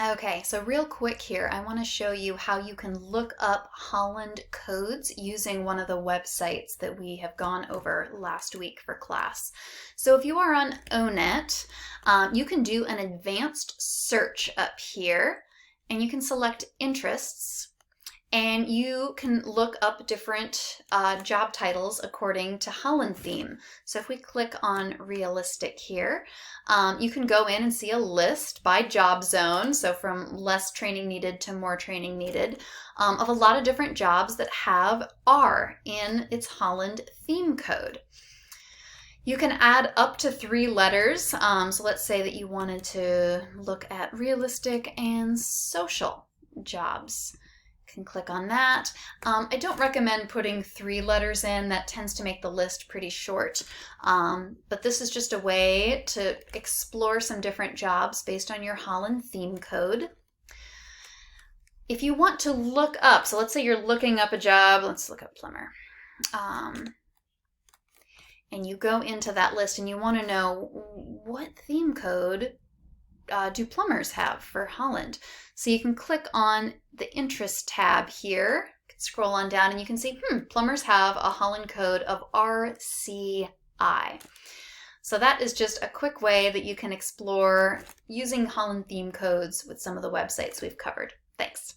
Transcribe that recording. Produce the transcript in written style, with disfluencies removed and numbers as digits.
Okay, so real quick here, I want to show you how you can look up Holland codes using one of the websites that we have gone over last week for class. So if you are on ONET, you can do an advanced search up here, and you can select interests, and you can look up different job titles according to Holland theme. So if we click on realistic here, you can go in and see a list by job zone, so from less training needed to more training needed, of a lot of different jobs that have R in its Holland theme code. You can add up to 3 letters. So let's say that you wanted to look at realistic and social jobs. Can click on that. I don't recommend putting 3 letters in. That tends to make the list pretty short. But this is just a way to explore some different jobs based on your Holland theme code. If you want to look up, so let's say you're looking up a job, let's look up plumber. And you go into that list and you want to know what theme code do plumbers have for Holland? So you can click on the interest tab here, scroll on down, and you can see, plumbers have a Holland code of RCI. So that is just a quick way that you can explore using Holland theme codes with some of the websites we've covered. Thanks.